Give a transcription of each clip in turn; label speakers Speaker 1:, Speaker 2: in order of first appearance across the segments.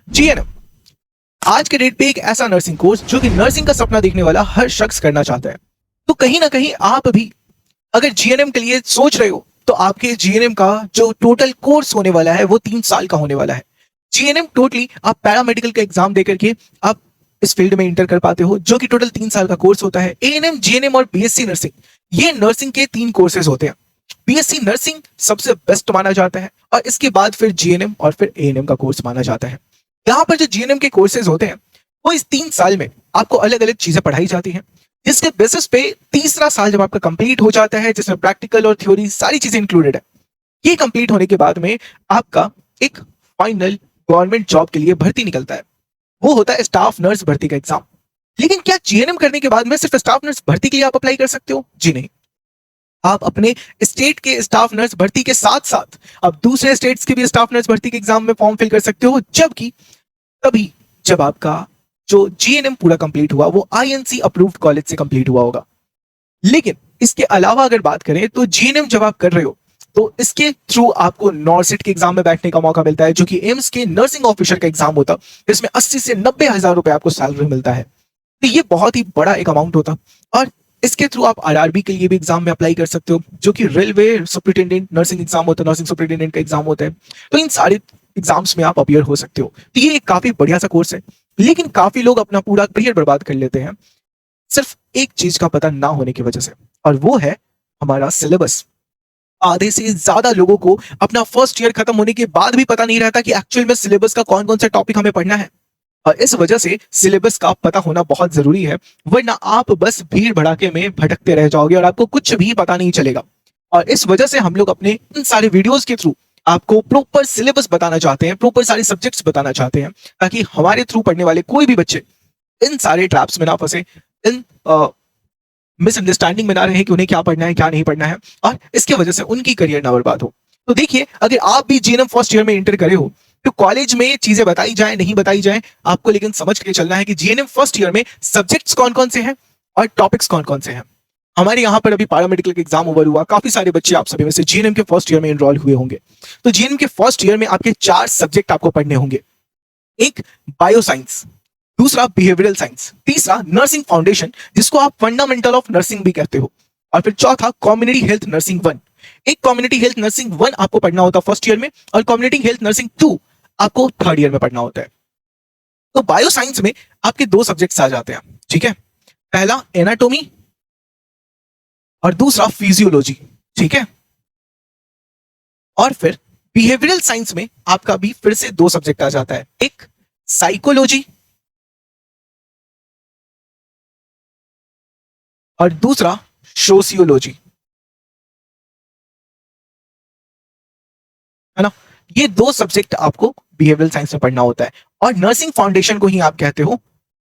Speaker 1: GNM आज के date पे एक ऐसा नर्सिंग कोर्स जो कि नर्सिंग का सपना देखने वाला हर शख्स करना चाहता है। तो कहीं ना कहीं आप भी अगर जीएनएम के लिए सोच रहे हो तो आपके जीएनएम का जो टोटल कोर्स होने वाला है वो 3 साल का होने वाला है। जीएनएम टोटली आप पैरामेडिकल का एग्जाम दे करके आप इस फील्ड में इंटर कर पाते हो, जो कि टोटल 3 साल का कोर्स होता है। एएनएम, जीएनएम और बीएससी नर्सिंग ये नर्सिंग के 3 कोर्सेज होते हैं। बीएससी नर्सिंग सबसे बेस्ट माना जाता है और इसके बाद फिर जीएनएम और फिर एएनएम का कोर्स माना जाता है। यहाँ पर जो जीएनएम के कोर्सेज होते हैं वो इस 3 साल में आपको अलग अलग चीजें पढ़ाई जाती हैं, जिसके बेसिस पे तीसरा साल जब आपका कंप्लीट हो जाता है, जिसमें प्रैक्टिकल और थ्योरी सारी चीजें इंक्लूडेड है, ये कंप्लीट होने के बाद में आपका एक फाइनल गवर्नमेंट जॉब के लिए भर्ती निकलता है। वो होता है स्टाफ नर्स भर्ती का एग्जाम। लेकिन क्या जीएनएम करने के बाद में सिर्फ स्टाफ नर्स भर्ती के लिए आप अप्लाई कर सकते हो? जी नहीं। आप अपने स्टेट के स्टाफ नर्स भर्ती के साथ साथ आप दूसरे स्टेट्स के भी स्टाफ नर्स भर्ती के एग्जाम में फॉर्म फिल कर सकते हो, जबकि तभी जब आपका जो जीएनएम पूरा कंप्लीट हुआ वो आईएनसी अप्रूव्ड कॉलेज से कंप्लीट हुआ होगा। लेकिन इसके अलावा अगर बात करें तो जीएनएम जब आप कर रहे हो तो इसके थ्रू आपको नॉर्सिट के एग्जाम में बैठने का मौका मिलता है, जो कि एम्स के नर्सिंग ऑफिसर का एग्जाम होता है, जिसमें 80 से 90 हजार रुपए आपको सैलरी मिलता है। तो ये बहुत ही बड़ा एक अमाउंट होता। और इसके थ्रू आप आरआरबी के लिए भी एग्जाम में अप्लाई कर सकते हो, जो कि रेलवे सुपरिटेंडेंट नर्सिंग एग्जाम होता है, नर्सिंग सुपरिटेंडेंट का एग्जाम होता है। तो इन सारे एग्जाम्स में आप अपियर हो सकते हो। तो ये एक काफी बढ़िया सा कोर्स है। लेकिन काफी लोग अपना पूरा करियर बर्बाद कर लेते हैं सिर्फ एक चीज का पता ना होने की वजह से, और वो है हमारा सिलेबस। आधे से ज्यादा लोगों को अपना फर्स्ट ईयर खत्म होने के बाद भी पता नहीं रहता कि एक्चुअल में सिलेबस का कौन कौन सा टॉपिक हमें पढ़ना है। और इस वजह से सिलेबस का पता होना बहुत जरूरी है, वरना आप बस भीड़ भड़ाके में भटकते रह जाओगे और आपको कुछ भी पता नहीं चलेगा। और इस वजह से हम लोग अपने इन सारे वीडियोस के थ्रू आपको प्रॉपर सिलेबस बताना चाहते हैं, प्रॉपर सारे सब्जेक्ट्स बताना चाहते हैं, ताकि हमारे थ्रू पढ़ने वाले कोई भी बच्चे इन सारे ट्रैप्स में ना फंसे, इन मिसअंडरस्टैंडिंग में ना रहे कि उन्हें क्या पढ़ना है क्या नहीं पढ़ना है, और इसके वजह से उनकी करियर ना बर्बाद हो। तो देखिए, अगर आप भी जीएनएम फर्स्ट ईयर में इंटर करे हो तो कॉलेज में चीजें बताई जाए नहीं बताई जाए, आपको लेकिन समझ के चलना है कि जीएनएम फर्स्ट ईयर में सब्जेक्ट्स कौन कौन से हैं और टॉपिक्स कौन कौन से हैं। हमारे यहाँ पर अभी पैरामेडिकल का एग्जाम ओवर हुआ, काफी सारे बच्चे आप सभी में से जीएनएम के फर्स्ट ईयर में एनरोल हुए होंगे। तो जीएनएम के फर्स्ट ईयर में आपके 4 सब्जेक्ट आपको पढ़ने होंगे। एक बायो साइंस, दूसरा बिहेवियरल साइंस, तीसरा नर्सिंग फाउंडेशन जिसको आप फंडामेंटल ऑफ नर्सिंग भी कहते हो, और फिर चौथा कम्युनिटी हेल्थ नर्सिंग 1। एक कम्युनिटी हेल्थ नर्सिंग 1 आपको पढ़ना होता है फर्स्ट ईयर में, और कम्युनिटी हेल्थ नर्सिंग 2 आपको थर्ड ईयर में पढ़ना होता है। तो बायो साइंस में आपके 2 सब्जेक्ट्स आ जाते हैं, ठीक है। पहला एनाटोमी और दूसरा फिजियोलॉजी, ठीक है। और फिर बिहेवियरल साइंस में आपका भी फिर से 2 सब्जेक्ट आ जाता है, एक साइकोलॉजी और दूसरा सोशियोलॉजी, है ना। ये 2 सब्जेक्ट आपको बिहेवियरल साइंस में पढ़ना होता है, और नर्सिंग फाउंडेशन को ही आप कहते हो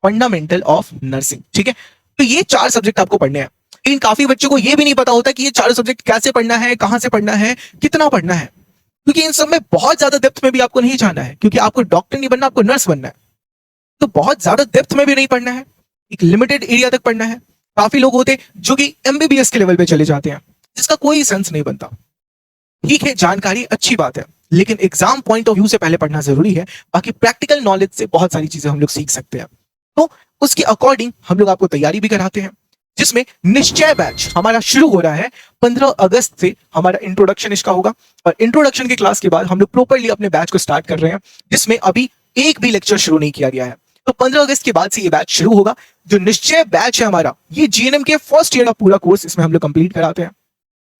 Speaker 1: फंडामेंटल ऑफ नर्सिंग, ठीक है। तो ये 4 सब्जेक्ट आपको पढ़ने हैं। लेकिन काफी बच्चों को ये भी नहीं पता होता कि ये 4 सब्जेक्ट कैसे पढ़ना है, कहां से पढ़ना है, कितना पढ़ना है, क्योंकि इन सब में बहुत ज्यादा डेप्थ में भी आपको नहीं जाना है, क्योंकि आपको डॉक्टर नहीं बनना, आपको नर्स बनना है। तो बहुत ज्यादा डेप्थ में भी नहीं पढ़ना है, एक लिमिटेड एरिया तक पढ़ना है। काफी लोग होते हैं जो कि एमबीबीएस के लेवल पे चले जाते हैं, जिसका कोई सेंस नहीं बनता। ठीक है, जानकारी अच्छी बात है, लेकिन एग्जाम पॉइंट ऑफ व्यू से पहले पढ़ना जरूरी है। बाकी प्रैक्टिकल नॉलेज से बहुत सारी चीजें हम लोग सीख सकते हैं। तो उसके अकॉर्डिंग हम लोग आपको तैयारी भी कराते हैं, जिसमें निश्चय बैच हमारा शुरू हो रहा है 15 अगस्त से। हमारा इंट्रोडक्शन इसका होगा, और इंट्रोडक्शन की क्लास के बाद हम लोग प्रॉपरली अपने बैच को स्टार्ट कर रहे हैं, जिसमें अभी एक भी लेक्चर शुरू नहीं किया गया है। तो 15 अगस्त के बाद से ये बैच शुरू होगा। जो निश्चय बैच है हमारा, ये जीएनएम के फर्स्ट ईयर का पूरा कोर्स इसमें हम लोग कंप्लीट कराते हैं,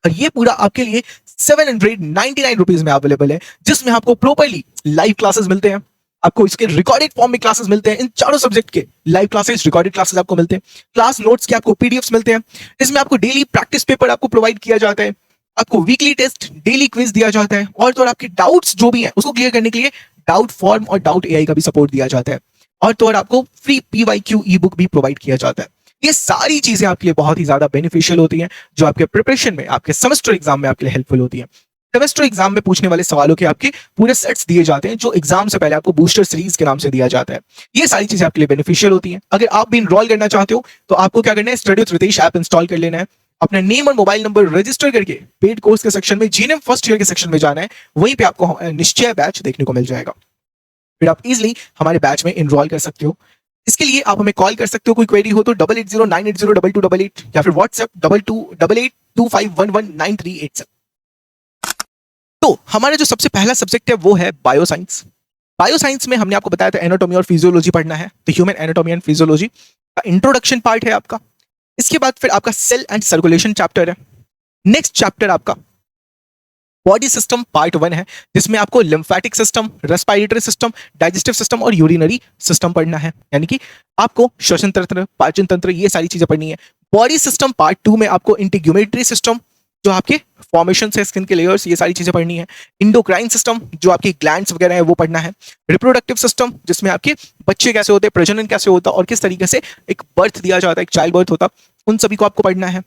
Speaker 1: और ये पूरा आपके लिए 799 रुपीज में अवेलेबल है, जिसमें आपको प्रॉपरली लाइव क्लासेस मिलते हैं, आपको इसके रिकॉर्डेड फॉर्म में क्लासेस मिलते हैं। इन चारों सब्जेक्ट के लाइव क्लासेस, रिकॉर्डेड क्लासेस आपको मिलते हैं, क्लास नोट्स के आपको पीडीएफ्स मिलते हैं। इसमें आपको डेली प्रैक्टिस पेपर आपको प्रोवाइड किया जाता है, आपको वीकली टेस्ट, डेली क्विज दिया जाता है, और तो और आपके डाउट्स जो भी हैं उसको क्लियर करने के लिए डाउट फॉर्म और डाउट एआई का भी सपोर्ट दिया जाता है, और तो और आपको फ्री पीवाईक्यू ई बुक भी प्रोवाइड किया जाता है। ये सारी चीजें आपके लिए बहुत ही ज्यादा बेनिफिशियल होती हैं, जो आपके प्रिपरेशन में, आपके सेमेस्टर एग्जाम में आपके लिए हेल्पफुल होती है। सेमेस्टर एग्जाम में पूछने वाले सवालों के आपके पूरे सेट्स दिए जाते हैं, जो एग्जाम से पहले आपको बूस्टर सीरीज के नाम से दिया जाता है। ये सारी चीजें आपके लिए बेनिफिशियल होती हैं। अगर आप भी इनरोल करना चाहते हो तो आपको क्या करना है, study with Ritesh app install कर लेना है, अपना नेम और मोबाइल नंबर रजिस्टर करके पेड कोर्स के सेक्शन में, जीएनएम फर्स्ट ईयर के सेक्शन में जाना है। वहीं पे आपको निश्चय बैच देखने को मिल जाएगा। फिर आप इजिली हमारे बैच में इनरोल कर सकते हो। इसके लिए आप हमें कॉल कर सकते हो, कोई क्वेरी हो तो 8809802288 या फिर व्हाट्सएप 228825119387। तो हमारा जो सबसे पहला सब्जेक्ट है वो है बायोसाइंस। बायोसाइंस में हमने आपको बताया था एनाटॉमी और फिजियोलॉजी पढ़ना है, तो ह्यूमन एनाटॉमी एंड फिजियोलॉजी का इंट्रोडक्शन पार्ट है आपका। इसके बाद फिर आपका सेल एंड सर्कुलेशन चैप्टर है। नेक्स्ट चैप्टर आपका बॉडी सिस्टम पार्ट 1 है, जिसमें आपको lymphatic system, respiratory system, digestive system और यूरिनरी सिस्टम पढ़ना है, यानी कि आपको श्वसन तंत्र, पाचन तंत्र, ये सारी चीजें पढ़नी है। बॉडी सिस्टम पार्ट 2 में आपको इंटीग्यूमेटरी सिस्टम, जो आपके फॉर्मेशन है, स्किन के लेयर्स, ये सारी चीजें पढ़नी है। इंडोक्राइन सिस्टम, जो आपकी ग्लैंड्स वगैरह है, वो पढ़ना है। रिप्रोडक्टिव सिस्टम, जिसमें आपके बच्चे कैसे होते हैं, प्रजनन कैसे होता है और किस तरीके से एक बर्थ दिया जाता है, एक चाइल्ड बर्थ होता, उन सभी को आपको पढ़ना है।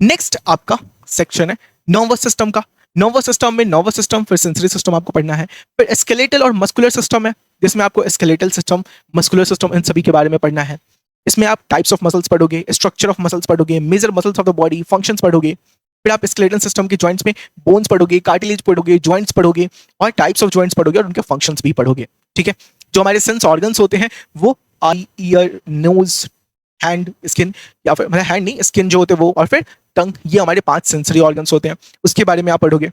Speaker 1: नेक्स्ट आपका सेक्शन है नर्वस सिस्टम का। नर्वस सिस्टम में नर्वस सिस्टम, फिर सेंसरी सिस्टम आपको पढ़ना है। फिर स्केलेटल और मस्कुलर सिस्टम है, जिसमें आपको स्केलेटल सिस्टम, मस्कुलर सिस्टम, इन सभी के बारे में पढ़ना है। इसमें आप टाइप्स ऑफ मसल्स पढ़ोगे, स्ट्रक्चर ऑफ मसल्स पढ़ोगे, major muscles of the body, functions पढ़ोगे। फिर आप स्केलेटल सिस्टम के जॉइंट्स में बोन्स पढ़ोगे, कार्टिलेज पढ़ोगे, जॉइंट्स पढ़ोगे और टाइप्स ऑफ जॉइंट्स पढ़ोगे और उनके फंक्शंस भी पढ़ोगे। ठीक है, जो हमारे सेंस ऑर्गन्स होते हैं वो आई, ईयर, नोज, हैंड, स्किन, या फिर मतलब हैंड नहीं, स्किन जो होते हैं वो, और फिर टंग, ये हमारे 5 सेंसरी ऑर्गन्स होते हैं, उसके बारे में आप पढ़ोगे।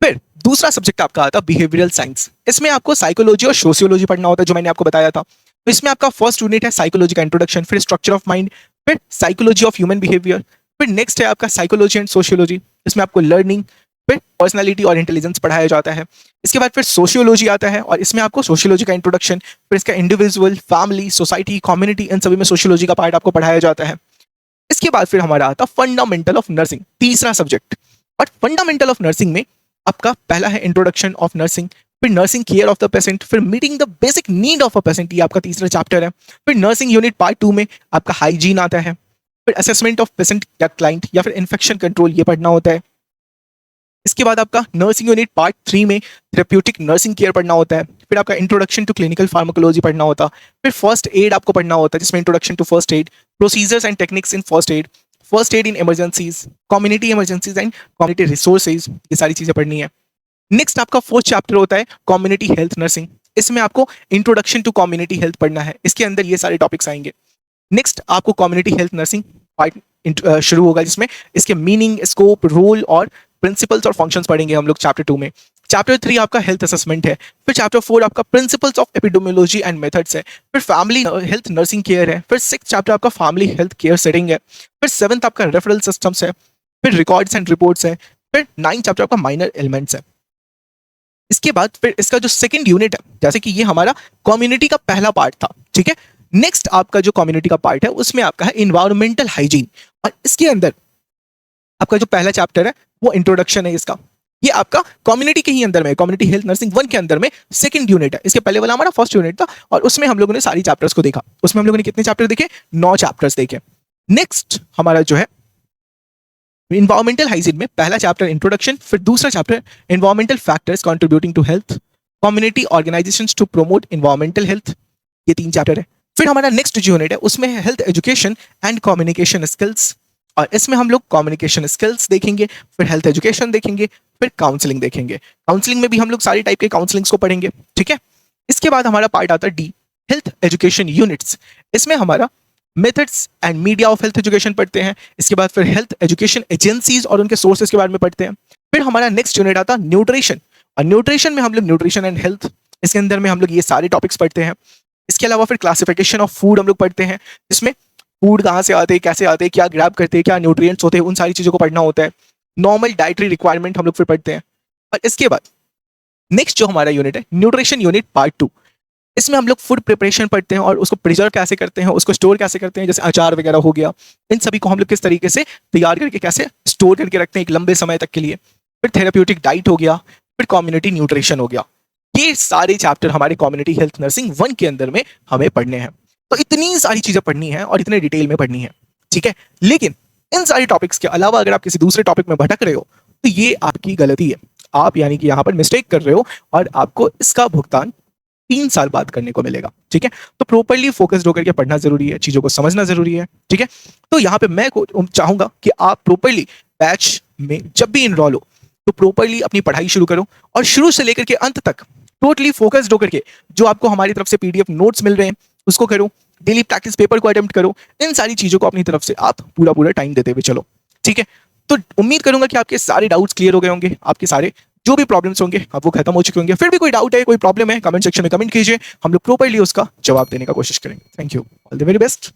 Speaker 1: फिर दूसरा सब्जेक्ट आपका आता है बिहेवियरल साइंस। इसमें आपको साइकोलॉजी और सोशियोलॉजी पढ़ना होता है, जो मैंने आपको बताया था। तो इसमें आपका फर्स्ट यूनिट है साइकोलॉजी का इंट्रोडक्शन, फिर स्ट्रक्चर ऑफ माइंड, फिर साइकोलॉजी ऑफ ह्यूमन बिहेवियर, फिर नेक्स्ट है आपका साइकोलॉजी एंड सोशियोलॉजी। इसमें आपको लर्निंग, फिर पर्सनालिटी और इंटेलिजेंस पढ़ाया जाता है। इसके बाद फिर सोशियोलॉजी आता है और इसमें आपको सोशियोलॉजी का इंट्रोडक्शन, फिर इसका इंडिविजुअल, फैमिली, सोसाइटी, कम्युनिटी, इन सभी में सोशियोलॉजी का पार्ट आपको पढ़ाया जाता है। इसके बाद फिर हमारा आता फंडामेंटल ऑफ नर्सिंग, तीसरा सब्जेक्ट। और फंडामेंटल ऑफ नर्सिंग में आपका पहला है इंट्रोडक्शन ऑफ नर्सिंग, फिर nursing care of the patient, फिर meeting the basic need of a patient, ये आपका तीसरा चैप्टर है। फिर नर्सिंग यूनिट पार्ट 2 में आपका हाइजीन आता है, फिर असेसमेंट ऑफ पेशेंट या क्लाइंट या फिर इन्फेक्शन कंट्रोल, ये पढ़ना होता है। इसके बाद आपका नर्सिंग यूनिट पार्ट 3 में थेरेप्यूटिक नर्सिंग केयर पढ़ना होता है। फिर आपका इंट्रोडक्शन टू क्लिनिकल फार्माकोलॉजी पढ़ना होता है। फिर फर्स्ट एड आपको पढ़ना होता है, जिसमें introduction to first aid, procedures and techniques in first aid in emergencies, community emergencies and community resources, ये सारी चीजें पढ़नी है। नेक्स्ट आपका फोर्थ चैप्टर होता है कम्युनिटी हेल्थ नर्सिंग। इसमें आपको इंट्रोडक्शन टू कम्युनिटी हेल्थ पढ़ना है, इसके अंदर ये सारे टॉपिक्स आएंगे। नेक्स्ट आपको कम्युनिटी हेल्थ नर्सिंग पार्ट शुरू होगा, जिसमें इसके मीनिंग, स्कोप, रोल और प्रिंसिपल्स और फंक्शंस पढ़ेंगे हम लोग चैप्टर 2 में। चैप्टर 3 आपका हेल्थ असेसमेंट है। फिर चैप्टर 4 आपका principles of epidemiology and methods है। फिर फैमिली हेल्थ नर्सिंग केयर है। फिर 6th चैप्टर आपका फैमिली हेल्थ केयर सेटिंग है। फिर 7th आपका रेफरल सिस्टम्स है। फिर रिकॉर्ड्स एंड रिपोर्ट्स है। फिर 9th चैप्टर आपका माइनर एलिमेंट्स है। इसके बाद फिर इसका जो सेकंड यूनिट है, जैसे कि ये हमारा कम्युनिटी का पहला पार्ट था, ठीक है। नेक्स्ट आपका जो कम्युनिटी का पार्ट है उसमें आपका है इन्वायरमेंटल हाइजीन, और इसके अंदर आपका जो पहला चैप्टर है वो इंट्रोडक्शन है इसका। ये आपका कम्युनिटी के ही अंदर में, कम्युनिटी हेल्थ नर्सिंग 1 के अंदर में सेकंड यूनिट है। इसके पहले वाला हमारा फर्स्ट यूनिट था और उसमें हम लोगों ने सारी चैप्टर्स को देखा। उसमें हम लोगों ने कितने चैप्टर देखे? 9 चैप्टर्स देखे। नेक्स्ट हमारा जो है इन्वायरमेंटल हाइजीन में पहला चैप्टर इंट्रोडक्शन, फिर दूसरा chapter environmental factors contributing to health, community organisations to promote environmental health, ये 3 चैप्टर है। फिर हमारा नेक्स्ट जो यूनिट है उसमें है health education and communication skills, और इसमें हम लोग कम्युनिकेशन स्किल्स देखेंगे, फिर हेल्थ एजुकेशन देखेंगे, फिर काउंसलिंग देखेंगे। काउंसलिंग में भी हम लोग सारी टाइप के काउंसलिंग्स को पढ़ेंगे, ठीक है। इसके बाद हमारा पार्ट आता है डी, हेल्थ एजुकेशन यूनिट्स। इसमें हमारा methods and media of health education पढ़ते हैं। इसके बाद फिर हेल्थ एजुकेशन एजेंसीज और उनके सोर्सेज के बारे में पढ़ते हैं। फिर हमारा नेक्स्ट यूनिट आता है न्यूट्रिशन, और न्यूट्रिशन में हम लोग न्यूट्रिशन एंड हेल्थ, इसके अंदर में हम लोग ये सारे टॉपिक्स पढ़ते हैं। इसके अलावा फिर क्लासिफिकेशन ऑफ फूड हम लोग पढ़ते हैं, जिसमें फूड कहाँ से आते हैं, कैसे आते हैं, क्या ग्रैब करते हैं, क्या न्यूट्रिएंट्स होते हैं, उन सारी चीज़ों को पढ़ना होता है। नॉर्मल डाइटरी रिक्वायरमेंट हम लोग फिर पढ़ते हैं। और इसके बाद नेक्स्ट जो हमारा यूनिट है न्यूट्रिशन यूनिट पार्ट 2, इसमें हम लोग फूड प्रिपरेशन पढ़ते हैं और उसको प्रिजर्व कैसे करते हैं, उसको स्टोर कैसे करते हैं, जैसे अचार वगैरह हो गया, इन सभी को हम लोग किस तरीके से तैयार करके कैसे स्टोर करके रखते हैं एक लंबे समय तक के लिए। फिर थेरेप्यूटिक डाइट हो गया, फिर कम्युनिटी न्यूट्रिशन हो गया। ये सारे चैप्टर हमारे कम्युनिटी हेल्थ नर्सिंग 1 के अंदर में हमें पढ़ने हैं। तो इतनी सारी चीजें पढ़नी है और इतने डिटेल में पढ़नी है, ठीक है। लेकिन इन सारे टॉपिक्स के अलावा अगर आप किसी दूसरे टॉपिक में भटक रहे हो तो ये आपकी गलती है। आप यानी कि यहाँ पर मिस्टेक कर रहे हो और आपको इसका भुगतान 3 साल बाद करने को मिलेगा, ठीक है। तो प्रॉपर्ली फोकस्ड होकर के पढ़ना जरूरी है, चीजों को समझना जरूरी है, ठीक है। तो यहाँ पे मैं चाहूंगा कि आप प्रॉपर्ली बैच में जब भी इनरोल हो तो प्रॉपर्ली अपनी पढ़ाई शुरू करो और शुरू से लेकर के अंत तक टोटली फोकस्ड होकर के जो आपको हमारी तरफ से पीडीएफ नोट्स मिल रहे हैं उसको करो, डेली प्रैक्टिस पेपर को अटेम्प्ट करो, इन सारी चीजों को अपनी तरफ से आप पूरा पूरा टाइम देते हुए चलो, ठीक है। तो उम्मीद करूंगा कि आपके सारे डाउट्स क्लियर हो गए होंगे, आपके सारे जो भी प्रॉब्लम्स होंगे अब वो खत्म हो चुके होंगे। फिर भी कोई डाउट है, कोई प्रॉब्लम है, कमेंट सेक्शन में कमेंट कीजिए, हम लोग प्रॉपर्ली उसका जवाब देने का कोशिश करेंगे। Thank you, all the very best.